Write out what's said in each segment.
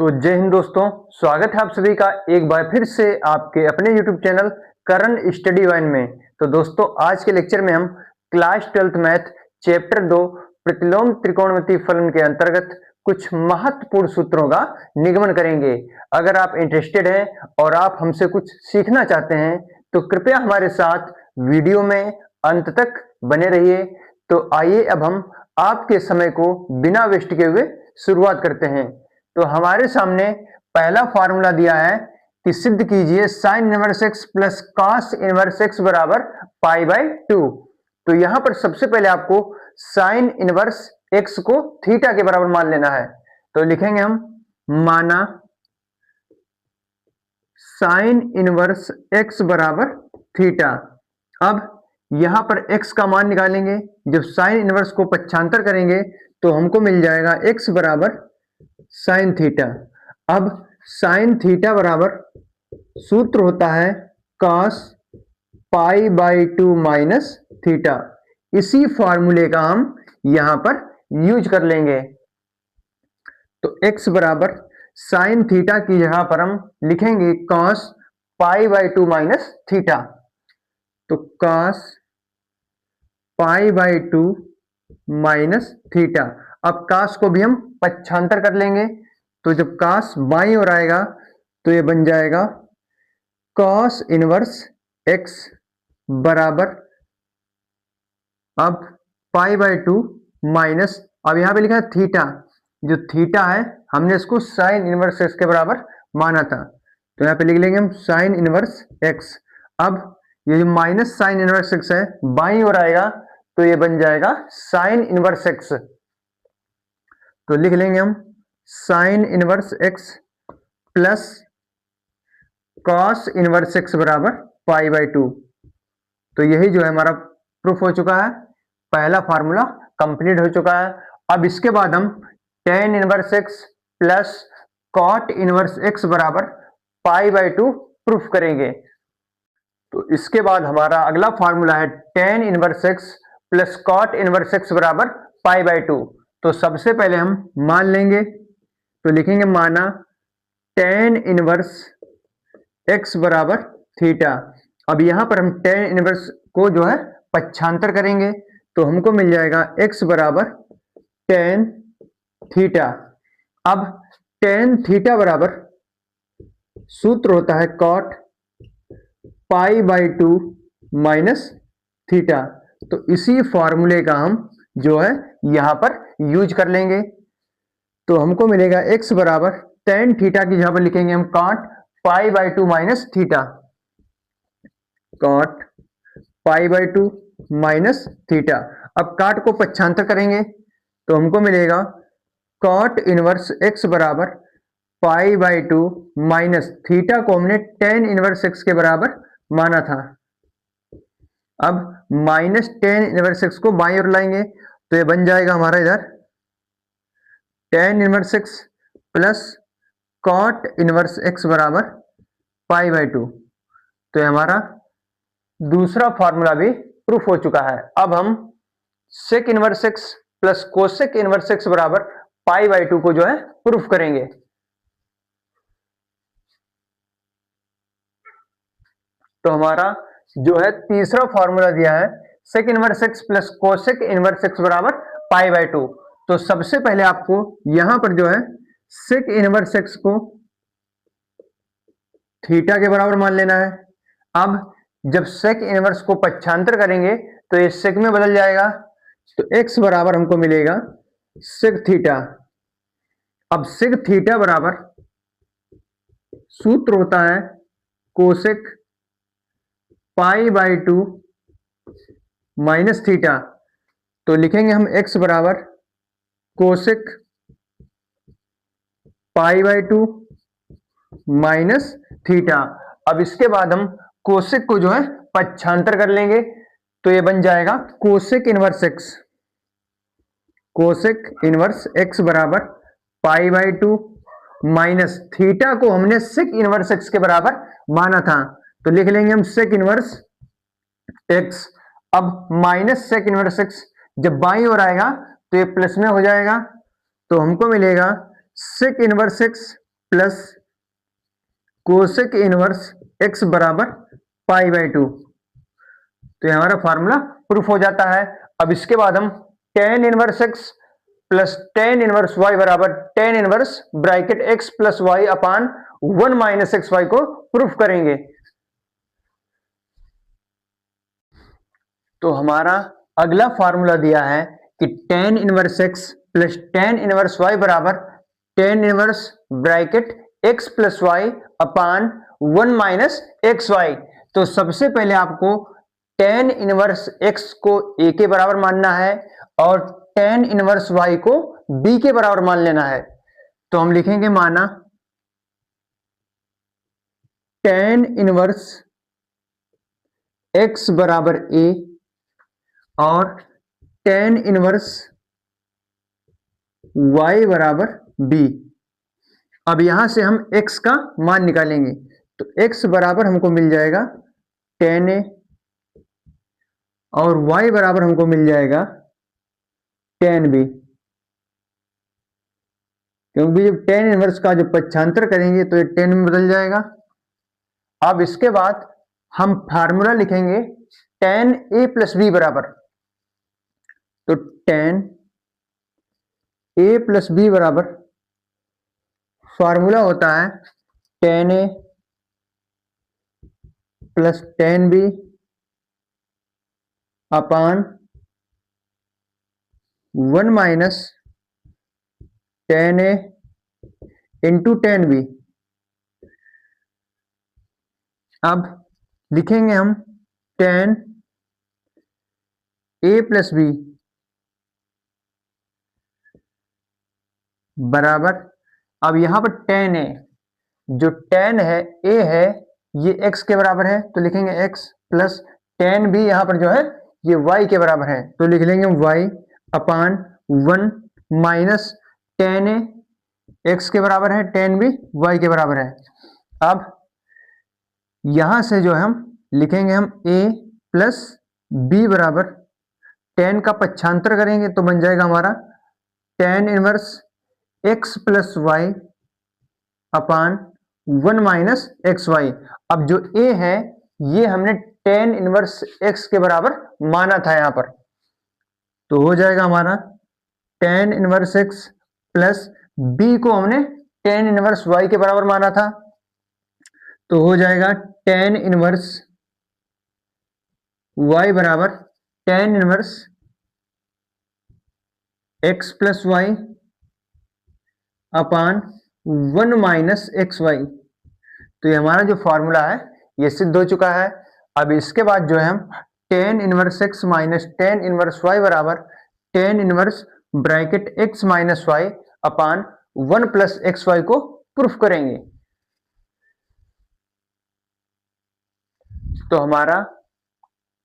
तो जय हिंद दोस्तों, स्वागत है आप सभी का एक बार फिर से आपके अपने YouTube चैनल करण स्टडी वन में। तो दोस्तों, आज के लेक्चर में हम क्लास 12th मैथ चैप्टर 2 प्रतिलोम त्रिकोणमितीय फलन के अंतर्गत कुछ महत्वपूर्ण सूत्रों का निगमन करेंगे। अगर आप इंटरेस्टेड हैं और आप हमसे कुछ सीखना चाहते हैं तो कृपया हमारे साथ वीडियो में अंत तक बने रहिए। तो आइए अब हम आपके समय को बिना वेस्ट किए हुए शुरुआत करते हैं। तो हमारे सामने पहला फॉर्मूला दिया है कि सिद्ध कीजिए sine inverse x plus cos inverse x बराबर पाई बाय 2। तो यहां पर सबसे पहले आपको साइन इनवर्स एक्स को थीटा के बराबर मान लेना है। तो लिखेंगे हम माना साइन इनवर्स एक्स बराबर थीटा। अब यहां पर एक्स का मान निकालेंगे। जब साइन इनवर्स को पक्षांतर करेंगे तो हमको मिल जाएगा एक्स बराबर साइन थीटा। अब साइन थीटा बराबर सूत्र होता है cos pi by 2 minus theta. इसी फॉर्मूले का हम यहां पर यूज कर लेंगे। तो x बराबर साइन थीटा की जगह पर हम लिखेंगे cos pi by 2 minus theta. तो cos pi by 2 minus theta. अब कास को भी हम पक्षांतर कर लेंगे। तो जब कास बाईं ओर आएगा तो ये बन जाएगा कॉस इनवर्स एक्स बराबर अब पाई बाई 2 माइनस, अब यहां पे लिखा है थीटा। जो थीटा है हमने इसको साइन इनवर्स एक्स के बराबर माना था, तो यहां पे लिख लेंगे हम साइन इनवर्स एक्स। अब ये जो माइनस साइन इनवर्स एक्स है बाईं ओर आएगा तो ये बन जाएगा साइन इनवर्स एक्स। तो लिख लेंगे हम sine inverse x plus cos inverse x बराबर पाई बाई 2। तो यही जो है हमारा प्रूफ हो चुका है, पहला फार्मूला कंप्लीट हो चुका है। अब इसके बाद हम tan inverse x plus cot inverse x बराबर पाई बाई 2 प्रूफ करेंगे। तो इसके बाद हमारा अगला फार्मूला है tan inverse x plus cot inverse x बराबर पाई बाई 2। तो सबसे पहले हम मान लेंगे। तो लिखेंगे माना टेन इनवर्स एक्स बराबर थीटा। अब यहां पर हम टेन इनवर्स को जो है पक्षांतर करेंगे तो हमको मिल जाएगा एक्स बराबर टेन थीटा। अब टेन थीटा बराबर सूत्र होता है cot pi by 2 minus theta. तो इसी फॉर्मूले का हम जो है यहां पर यूज कर लेंगे। तो हमको मिलेगा x बराबर टेन थीटा की जगह पर लिखेंगे हम cot pi by 2 minus theta. Cot pi by 2 minus theta. अब काट को पक्षांतर करेंगे तो हमको मिलेगा कॉट इनवर्स x बराबर पाई बाई 2 माइनस थीटा को हमने टेन इनवर्स x के बराबर माना था। अब माइनस टेन इनवर्स एक्स को बाईं ओर लाएंगे तो ये बन जाएगा हमारा इधर tan inverse x plus cot inverse x बराबर पाई बाई 2। तो ये हमारा दूसरा फॉर्मूला भी प्रूफ हो चुका है। अब हम sec inverse x plus cosec inverse x बराबर पाई बाई 2 को जो है प्रूफ करेंगे। तो हमारा जो है तीसरा फॉर्मूला दिया है sec inverse x plus cosec inverse x बराबर पाई बाई 2। तो सबसे पहले आपको यहां पर जो है सेक इनवर्स एक्स को थीटा के बराबर मान लेना है। अब जब सेक इनवर्स को पक्षांतर करेंगे तो ये सेक में बदल जाएगा। तो एक्स बराबर हमको मिलेगा सेक थीटा। अब सेक थीटा बराबर सूत्र होता है cosec pi by 2 minus theta. तो लिखेंगे हम x बराबर cosec pi by 2 minus theta. अब इसके बाद हम कोसेक को जो है पक्षांतर कर लेंगे तो ये बन जाएगा cosec inverse x। Cosec inverse x बराबर पाई बाई 2 माइनस थीटा को हमने सेक इनवर्स x के बराबर माना था। तो लिख लेंगे हम सेक इनवर्स x। अब माइनस सेक इनवर्स x जब बाईं ओर आएगा तो ये प्लस में हो जाएगा। तो हमको मिलेगा sec inverse x plus cosec inverse x बराबर π/2। तो ये हमारा फॉर्मूला प्रूफ हो जाता है। अब इसके बाद हम tan inverse x plus tan inverse y बराबर tan inverse bracket x plus y upon 1 minus x y को प्रूफ करेंगे। तो हमारा अगला फॉर्मूला दिया है कि tan inverse x plus tan inverse y बराबर tan inverse bracket x plus y upon 1 minus x y. तो सबसे पहले आपको tan इनवर्स एक्स को a के बराबर मानना है और tan इनवर्स y को b के बराबर मान लेना है। तो हम लिखेंगे माना tan इनवर्स x बराबर a और tan इनवर्स y बराबर b। अब यहां से हम x का मान निकालेंगे। तो x बराबर हमको मिल जाएगा tan a और y बराबर हमको मिल जाएगा tan b, क्योंकि जब tan इनवर्स का जो पक्षांतर करेंगे तो ये tan में बदल जाएगा। अब इसके बाद हम फार्मूला लिखेंगे tan a प्लस b बराबर। तो tan a प्लस b बराबर फार्मूला होता है tan a plus tan b upon 1 minus tan a into tan b। अब लिखेंगे हम tan a प्लस b बराबर, अब यहां पर tan a, जो tan है a है ये x के बराबर है तो लिखेंगे x प्लस tan b यहां पर जो है ये y के बराबर है तो लिख लेंगे y upon 1 minus tan a x के बराबर है, tan b y के बराबर है। अब यहां से जो है हम लिखेंगे हम a प्लस b बराबर tan का पक्षांतर करेंगे तो बन जाएगा हमारा tan inverse x plus y upon 1 minus x y. अब जो a है ये हमने tan इनवर्स x के बराबर माना था यहां पर, तो हो जाएगा हमारा tan inverse x plus b को हमने tan इनवर्स y के बराबर माना था, तो हो जाएगा tan इनवर्स y बराबर tan inverse x plus y upon 1 minus x y. तो ये हमारा जो फॉर्मूला है ये सिद्ध हो चुका है। अब इसके बाद जो है हम tan inverse x minus tan inverse y बराबर tan inverse bracket x minus y upon 1 plus x y को प्रूफ करेंगे। तो हमारा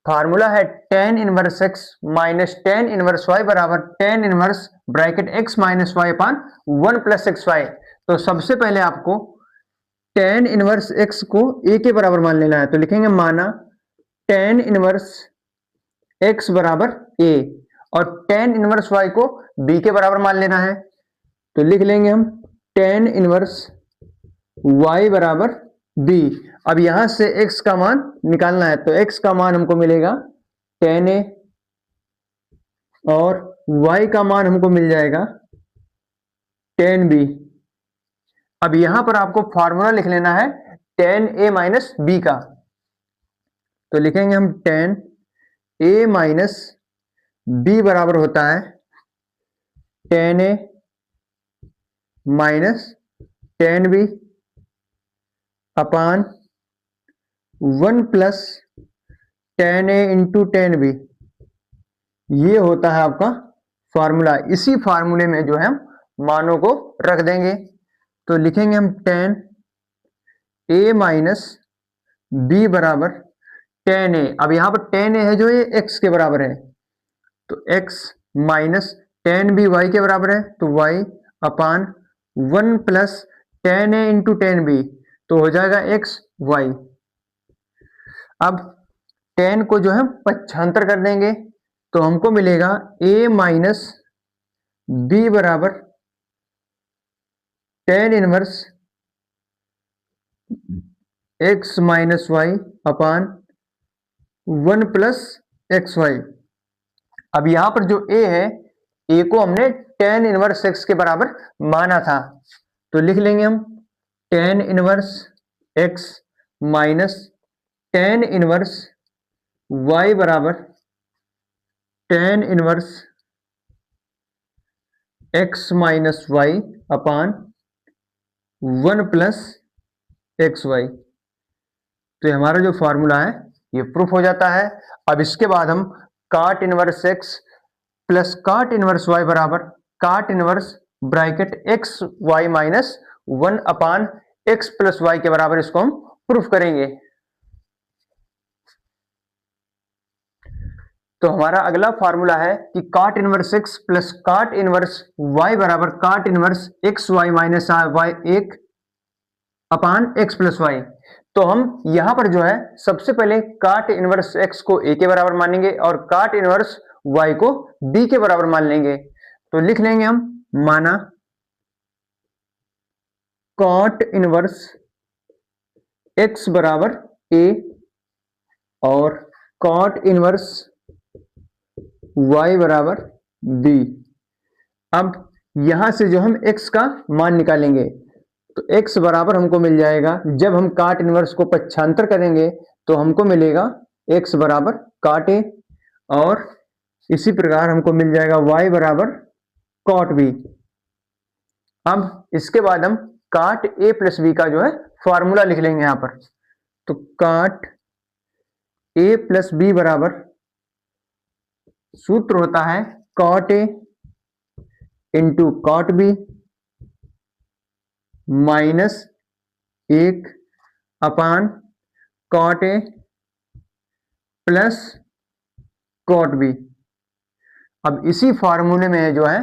फार्मूला है tan inverse x minus tan inverse y बराबर tan inverse bracket x minus y upon 1 plus x y. तो सबसे पहले आपको tan इनवर्स x को a के बराबर मान लेना है तो लिखेंगे माना tan इनवर्स x बराबर a और tan इनवर्स y को b के बराबर मान लेना है तो लिख लेंगे हम tan इनवर्स y बराबर b। अब यहां से x का मान निकालना है तो x का मान हमको मिलेगा tan a और y का मान हमको मिल जाएगा tan b। अब यहां पर आपको फॉर्मूला लिख लेना है tan a माइनस b का, तो लिखेंगे हम tan a माइनस b बराबर होता है tan a minus tan b upon 1 plus tan a into tan b। ये होता है आपका फॉर्मूला। इसी फॉर्मूले में जो है हम मानों को रख देंगे तो लिखेंगे हम tan a माइनस b बराबर tan a। अब यहां पर tan a है जो ये x के बराबर है तो x minus tan b y के बराबर है तो y upon 1 plus tan a into tan b तो हो जाएगा x y। अब tan को जो है पक्षांतर कर देंगे तो हमको मिलेगा a माइनस b बराबर tan inverse x minus y upon 1+xy। अब यहां पर जो a है, a को हमने tan इनवर्स x के बराबर माना था, तो लिख लेंगे हम tan inverse x minus tan inverse y बराबर tan inverse x minus y upon 1+xy। तो हमारा जो फॉर्मूला है ये प्रूफ हो जाता है। अब इसके बाद हम काट इनवर्स x प्लस काट इनवर्स y बराबर cot inverse bracket x y minus 1 अपान x प्लस वाई के बराबर इसको हम प्रूफ करेंगे। तो हमारा अगला फॉर्मूला है कि काट इनवर्स x प्लस काट इनवर्स y बराबर cot inverse x y minus y 1 अपान x प्लस वाई। तो हम यहां पर जो है सबसे पहले काट इनवर्स x को a के बराबर मानेंगे और काट इनवर्स y को b के बराबर मान लेंगे। तो लिख लेंगे हम माना काट इनवर्स x बराबर a और काट इनवर्स y बराबर b। अब यहां से जो हम x का मान निकालेंगे, तो x बराबर हमको मिल जाएगा, जब हम काट इनवर्स को पक्षांतर करेंगे तो हमको मिलेगा x बराबर काट a और इसी प्रकार हमको मिल जाएगा y बराबर कॉट b। अब इसके बाद हम काट a प्लस b का जो है फॉर्मूला लिख लेंगे यहां पर। तो काट a प्लस b बराबर सूत्र होता है cot a into cot b minus 1 upon cot a plus cot b। अब इसी फॉर्मूले में जो है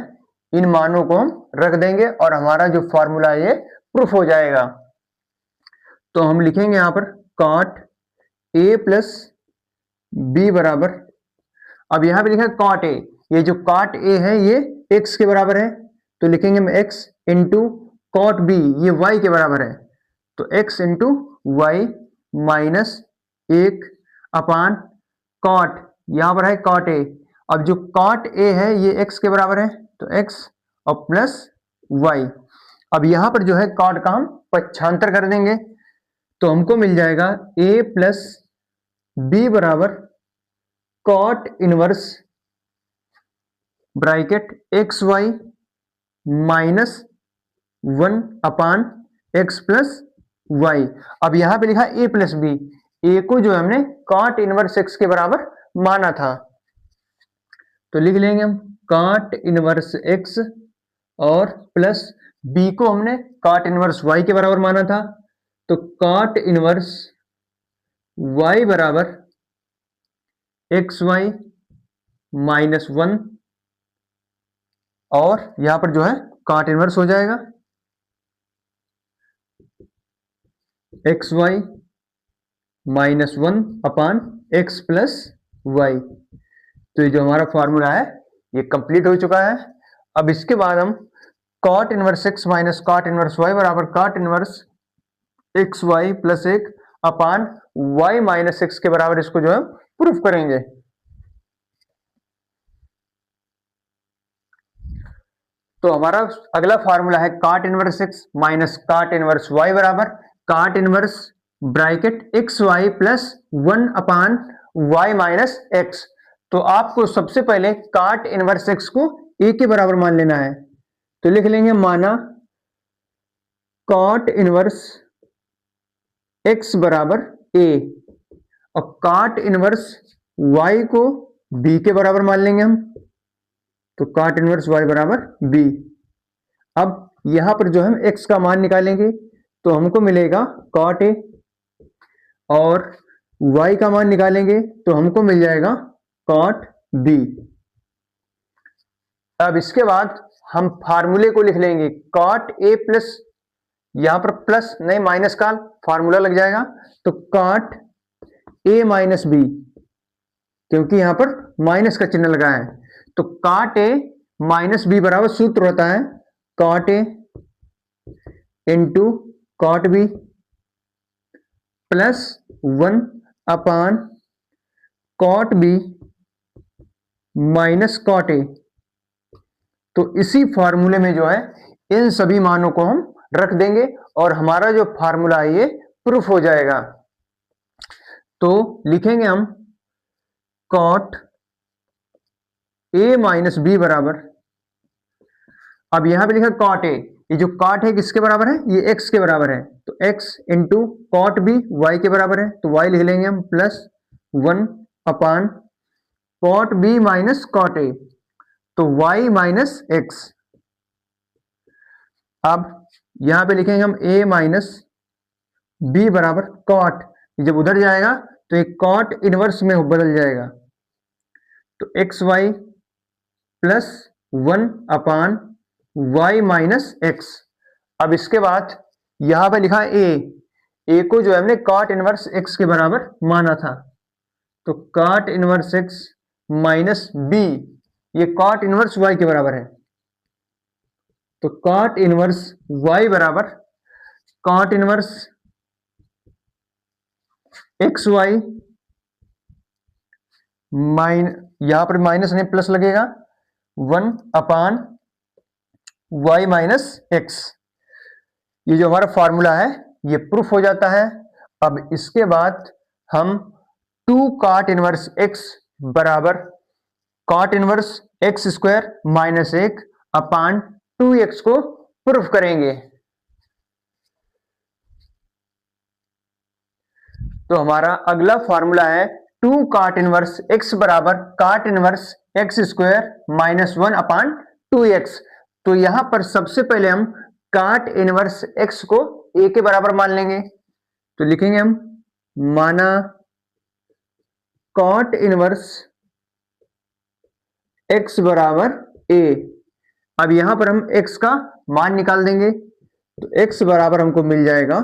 इन मानों को हम रख देंगे और हमारा जो फॉर्मूला है ये प्रूफ हो जाएगा। तो हम लिखेंगे यहां पर कॉट a प्लस b बराबर, अब यहां पे लिखा है कॉट a, ये जो कॉट a है ये x के बराबर है, तो लिखेंगे हम x इंटू कॉट b, ये y के बराबर है, तो x into Y minus 1 upon cot, यहां पर है कॉट a। अब जो कॉट a है ये x के बराबर है, तो x और प्लस y। अब यहां पर जो है कॉट का हम पक्षांतर कर देंगे, तो हमको मिल जाएगा a प्लस b बराबर cot inverse bracket x y minus 1 upon x plus y. अब यहां पे लिखा a प्लस बी, ए को जो हमने कॉट इनवर्स x के बराबर माना था, तो लिख लेंगे हम कॉट इनवर्स x और प्लस b को हमने कॉट इनवर्स y के बराबर माना था, तो कॉट इनवर्स y बराबर एक्स वाई माइनस 1 और यहां पर जो है कॉट इनवर्स हो जाएगा x y minus 1 upon x plus Y. तो ये जो हमारा फॉर्मूला है ये कंप्लीट हो चुका है। अब इसके बाद हम cot inverse x minus cot inverse y बराबर cot inverse x y plus 1 upon y minus x के बराबर इसको जो है प्रूफ करेंगे। तो हमारा अगला फॉर्मूला है cot inverse x minus cot inverse y बराबर cot inverse bracket x y plus 1 upon y minus x. तो आपको सबसे पहले काट इनवर्स एक्स को ए के बराबर मान लेना है, तो लिख लेंगे माना काट इनवर्स एक्स बराबर ए और काट इनवर्स वाई को बी के बराबर मान लेंगे हम, तो काट इनवर्स y बराबर b। अब यहां पर जो हम x का मान निकालेंगे तो हमको मिलेगा कॉट a और y का मान निकालेंगे तो हमको मिल जाएगा कॉट b। अब इसके बाद हम फार्मूले को लिख लेंगे कॉट a प्लस, यहां पर प्लस नहीं माइनस का फार्मूला लग जाएगा, तो कॉट a माइनस b, क्योंकि यहां पर माइनस का चिन्ह लगा है, तो कॉट a माइनस बी बराबर सूत्र होता है cot a into cot b plus 1 upon cot b minus cot a. तो इसी फॉर्मूले में जो है इन सभी मानों को हम रख देंगे और हमारा जो फॉर्मूला है ये प्रूफ हो जाएगा। तो लिखेंगे हम कॉट ए माइनस बी बराबर, अब यहां पे लिखा कॉट ए, ये जो कॉट है किसके बराबर है, ये एक्स के बराबर है, तो x into cot b y के बराबर है, तो वाई लिख लेंगे हम plus 1 upon cot b minus cot a, तो y माइनस एक्स। अब यहां पे लिखेंगे हम a माइनस बी बराबर कॉट, जब उधर जाएगा तो एक कॉट इनवर्स में बदल जाएगा, तो एक्स वाई प्लस 1 अपान y माइनस एक्स। अब इसके बाद यहां पे लिखा a को जो है हमने कॉट इनवर्स x के बराबर माना था, तो cot inverse x minus b, ये कॉट इनवर्स y के बराबर है, तो कॉट इनवर्स y बराबर कॉट इनवर्स एक्स वाई यहां पर माइनस नहीं प्लस लगेगा 1 अपान y माइनस एक्स। ये जो हमारा फॉर्मूला है ये प्रूफ हो जाता है। अब इसके बाद हम 2 कॉट इनवर्स x बराबर cot inverse x square minus 1 upon 2x को प्रूफ करेंगे। तो हमारा अगला फॉर्मूला है 2 कॉट इनवर्स x बराबर cot inverse x square minus 1 upon 2x। तो यहां पर सबसे पहले हम कॉट इनवर्स x को a के बराबर मान लेंगे, तो लिखेंगे हम माना कॉट इनवर्स x बराबर a। अब यहां पर हम x का मान निकाल देंगे, तो x बराबर हमको मिल जाएगा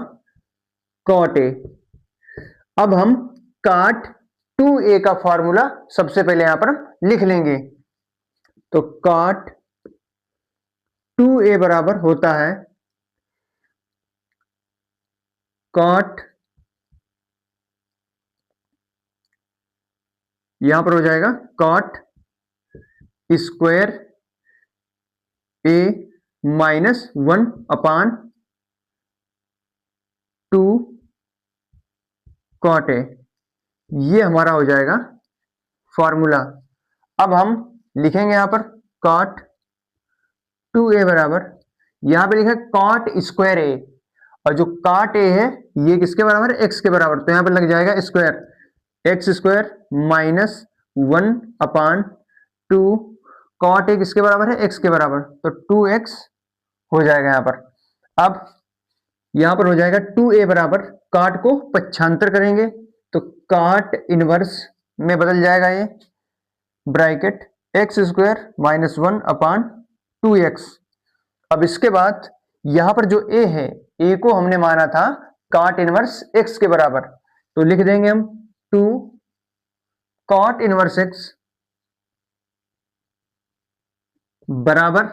कॉट a। अब हम कॉट 2a का फॉर्मूला सबसे पहले यहां पर लिख लेंगे, तो कॉट 2a बराबर होता है कॉट, यहां पर हो जाएगा cot square a minus 1 upon 2 cot a, ये हमारा हो जाएगा फॉर्मूला। अब हम लिखेंगे यहां पर कॉट 2a बराबर, यहां पे लिखा है कॉट स्क्वायर ए, और जो कॉट ए है ये किसके बराबर है, एक्स के बराबर, तो यहां पर लग जाएगा square x square minus 1 upon 2 cot a किसके बराबर है, एक्स के बराबर, तो 2x हो जाएगा यहां पर। अब यहां पर हो जाएगा 2a बराबर कॉट को पक्षांतर करेंगे, तो कॉट इनवर्स में बदल जाएगा ये bracket x square minus 1 upon 2x। अब इसके बाद यहां पर जो a है, a को हमने माना था कॉट इनवर्स x के बराबर, तो लिख देंगे हम 2 कॉट इनवर्स x बराबर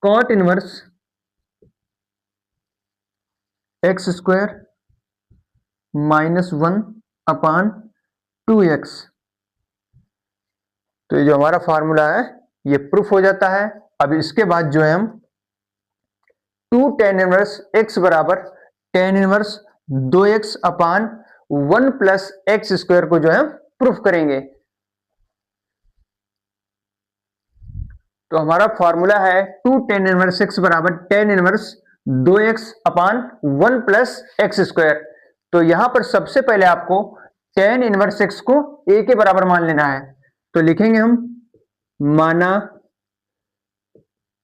cot inverse x square minus 1 upon 2x। तो ये जो हमारा फॉर्मूला है ये प्रूफ हो जाता है। अब इसके बाद जो है हम 2 tan इनवर्स x बराबर tan इनवर्स 2x अपान 1 प्लस एक्स स्क्वायर को जो है प्रूफ करेंगे। तो हमारा फॉर्मूला है 2 tan इनवर्स x बराबर tan इनवर्स 2x अपान 1 प्लस एक्स स्क्वायर। तो यहां पर सबसे पहले आपको tan इनवर्स x को a के बराबर मान लेना है, तो लिखेंगे हम माना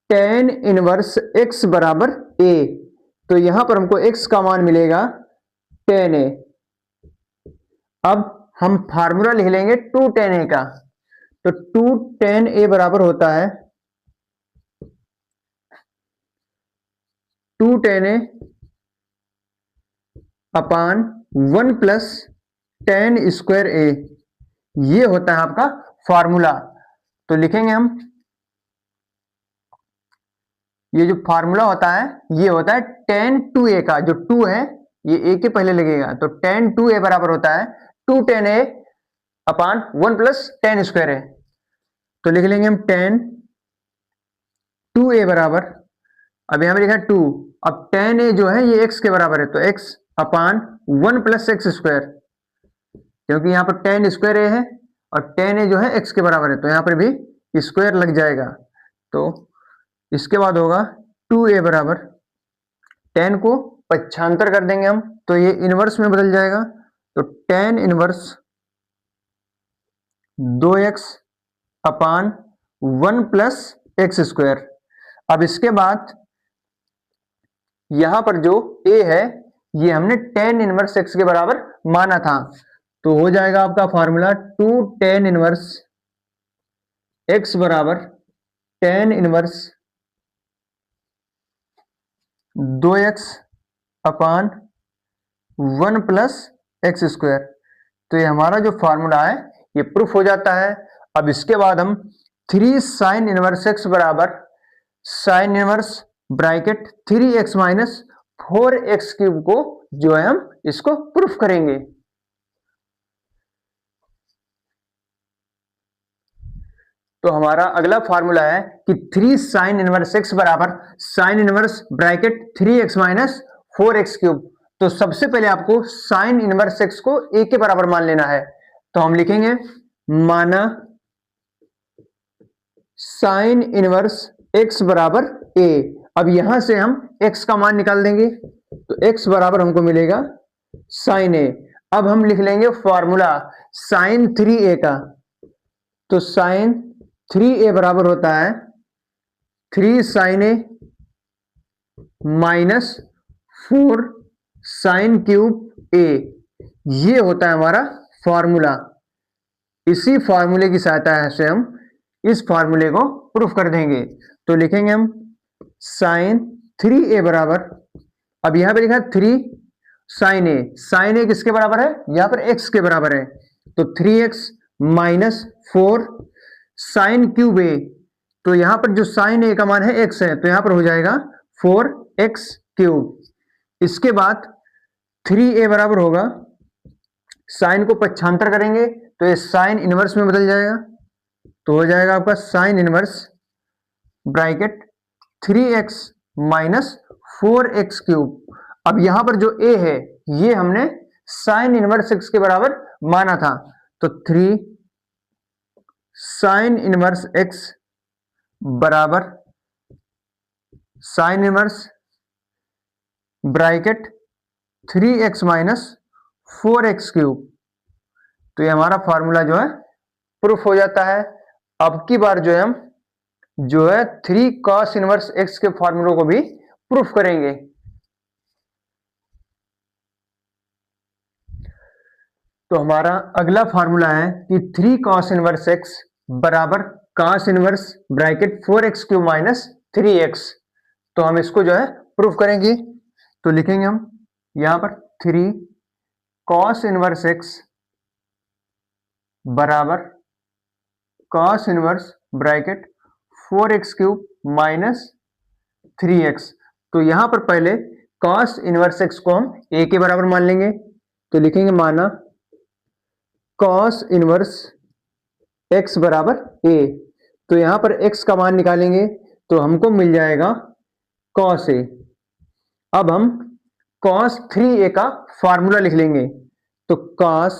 tan इनवर्स x बराबर a, तो यहां पर हमको x का मान मिलेगा tan a। अब हम फार्मूला लिख लेंगे 2 tan a का, तो 2 tan a बराबर होता है 2 tan a upon 1 plus tan square a, ये होता है आपका फॉर्मूला। तो लिखेंगे हम ये जो फॉर्मूला होता है ये होता है tan 2a का, जो 2 है ये ए के पहले लगेगा, तो टेन टू ए बराबर होता है two tan a upon one plus tan square है। तो लिख लेंगे हम टेन टू ए बराबर, अब यहां पे लिखा है टू, अब टेन ए जो है ये एक्स के बराबर है, तो x upon one plus x square, क्योंकि यहाँ पर टेन स्क्वायर ए है और टेन ए जो है एक्स के बराबर है, तो यहाँ पर भी स्क्वायर लग जाएगा। तो इसके बाद होगा टू ए बराबर, टेन को पक्षांतर कर देंगे हम, तो ये इनवर्स में बदल जाएगा, तो टेन इनवर्स दो x upon one plus x square. अब इसके बाद यहां पर जो ए है ये हमने टेन इनवर्स एक्स के बराबर माना था, तो हो जाएगा आपका formula two tan inverse x बराबर टेन इनवर्स दो x upon one plus x square. तो ये हमारा जो फॉर्मूला है ये प्रूफ हो जाता है। अब इसके बाद हम थ्री साइन इनवर्स एक्स बराबर sine inverse bracket three x minus four x cube को जो है हम इसको प्रूफ करेंगे। तो हमारा अगला फॉर्मूला है कि थ्री साइन इनवर्स एक्स बराबर sine inverse bracket three x minus four x cube. तो सबसे पहले आपको साइन इनवर्स एक्स को ए के बराबर मान लेना है, तो हम लिखेंगे माना साइन इनवर्स एक्स बराबर ए। अब यहां से हम एक्स का मान निकाल देंगे, तो एक्स बराबर हमको मिलेगा साइन ए। अब हम लिख लेंगे फॉर्मूला साइन थ्री ए का, तो साइन थ्री ए बराबर होता है थ्री साइन ए माइनस फोर साइन क्यूब ए, ये होता है हमारा फॉर्मूला। इसी फॉर्मूले की सहायता से हम इस फॉर्मूले को प्रूफ कर देंगे, तो लिखेंगे हम साइन थ्री ए बराबर, अब यहां पे लिखा है थ्री साइन ए किसके बराबर है, यहां पर एक्स के बराबर है, तो three x minus four sine cube A, तो यहां पर जो साइन ए का मान है एक्स है, तो यहां पर हो जाएगा फोर एक्स क्यूब। इसके बाद थ्री ए बराबर होगा, साइन को पक्षांतर करेंगे तो ये साइन इनवर्स में बदल जाएगा, तो हो जाएगा आपका sine inverse bracket three x minus four x cube. अब यहां पर जो ए है ये हमने साइन इनवर्स एक्स के बराबर माना था, तो थ्री साइन इनवर्स एक्स बराबर sine inverse bracket three x minus four x cube. तो ये हमारा फॉर्मूला जो है प्रूफ हो जाता है। अब की बार जो है हम जो है थ्री कॉस इनवर्स एक्स के फॉर्मूलों को भी प्रूफ करेंगे। तो हमारा अगला फॉर्मूला है कि थ्री कॉस इनवर्स एक्स बराबर cos inverse bracket four x cube minus three x. तो हम इसको जो है प्रूफ करेंगे, तो लिखेंगे हम यहां पर थ्री कॉस इनवर्स एक्स बराबर cos inverse bracket four x cube minus three x. तो यहां पर पहले कॉस इनवर्स एक्स को हम ए के बराबर मान लेंगे, तो लिखेंगे माना कॉस इनवर्स एक्स बराबर ए। तो यहां पर एक्स का मान निकालेंगे तो हमको मिल जाएगा कॉस ए। अब हम कॉस थ्री ए का फॉर्मूला लिख लेंगे, तो कॉस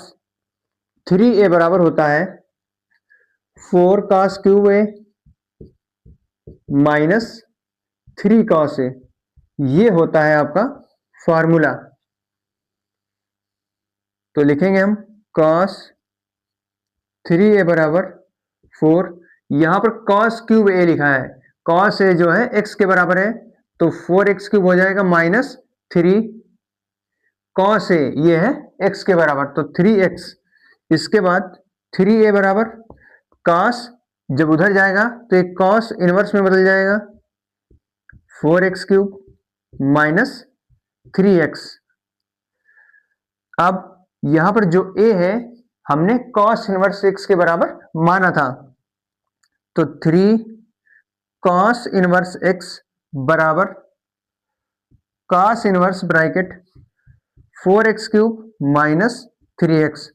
थ्री ए बराबर होता है four cos cube A minus three cos A, ये होता है आपका फॉर्मूला। तो लिखेंगे हम कॉस थ्री ए बराबर फोर, यहां पर कॉस क्यूब ए लिखा है, कॉस ए जो है एक्स के बराबर है, तो फोर एक्स क्यूब हो जाएगा माइनस थ्री कॉस ए, ये है एक्स के बराबर, तो थ्री एक्स। इसके बाद थ्री ए बराबर कॉस, जब उधर जाएगा तो एक कॉस इनवर्स में बदल जाएगा, four x cube minus three x. अब यहां पर जो ए है हमने कॉस इनवर्स एक्स के बराबर माना था, तो थ्री कॉस इनवर्स एक्स बराबर cos inverse bracket 4x cube minus 3x।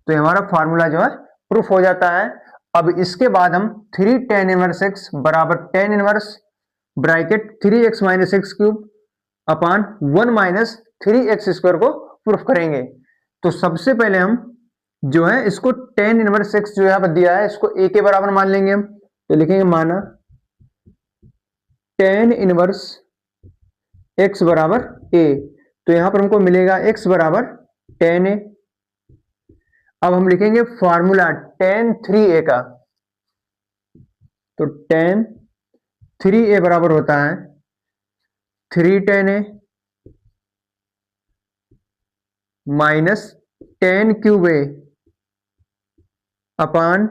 तो ये हमारा फार्मूला जो है प्रूफ हो जाता है। अब इसके बाद हम 3 tan इनवर्स x बराबर tan inverse bracket 3x minus x cube अपान 1 माइनस 3x स्क्वायर को प्रूफ करेंगे। तो सबसे पहले हम जो है इसको tan इनवर्स x जो यहाँ पर दिया है इसको a के बराबर मान लेंगे हम। तो लिखेंगे माना tan इनवर्स x बराबर a। तो यहां पर हमको मिलेगा x बराबर tan a। अब हम लिखेंगे फॉर्मूला tan 3a का। तो tan 3a बराबर होता है 3 tan a minus tan cube a upon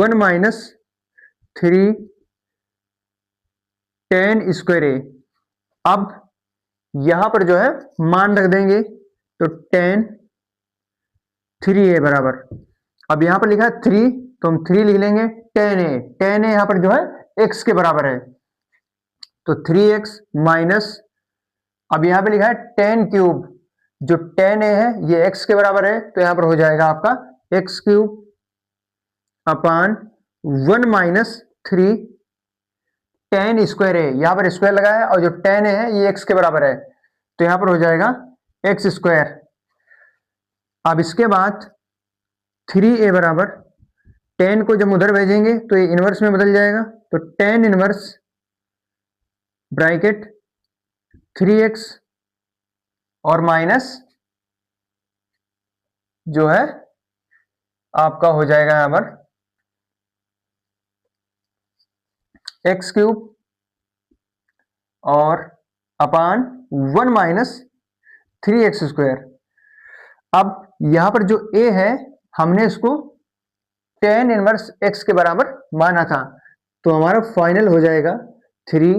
1 minus 3 tan square a। अब यहां पर जो है मान रख देंगे। तो tan 3a बराबर, अब यहां पर लिखा है 3 तो हम 3 लिख लेंगे। tan a यहां पर जो है x के बराबर है तो 3x माइनस, अब यहां पे लिखा है tan क्यूब, जो tan a है ये x के बराबर है तो यहां पर हो जाएगा आपका x cube upon 1 minus 3 tan square a। यहां पर स्क्वायर लगा है और जो tan a है ये x के बराबर है तो यहां पर हो जाएगा x स्क्वायर। अब इसके बाद 3a बराबर tan को जब उधर भेजेंगे तो ये इनवर्स में बदल जाएगा। तो tan इनवर्स ब्रैकेट 3x और माइनस जो है आपका हो जाएगा यहां पर x क्यूब और अपान 1 माइनस 3x स्क्वायर। अब यहां पर जो a है हमने इसको tan इनवर्स x के बराबर माना था तो हमारा फाइनल हो जाएगा 3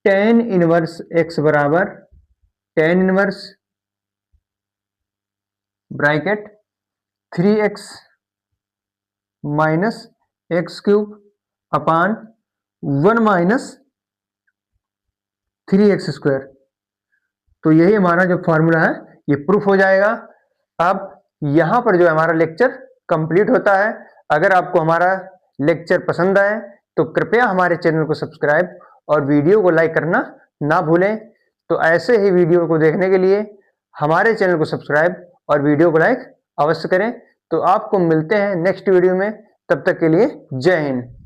tan इनवर्स x बराबर tan inverse bracket 3x minus x cube अपान 1 माइनस 3x स्क्वायर। तो यही हमारा जो फॉर्मूला है ये प्रूफ हो जाएगा। अब यहां पर जो हमारा लेक्चर कंप्लीट होता है। अगर आपको हमारा लेक्चर पसंद आए तो कृपया हमारे चैनल को सब्सक्राइब और वीडियो को लाइक करना ना भूलें। तो ऐसे ही वीडियो को देखने के लिए हमारे चैनल को सब्सक्राइब और वीडियो को लाइक अवश्य करें। तो आपको मिलते हैं नेक्स्ट वीडियो में, तब तक के लिए जय हिंद।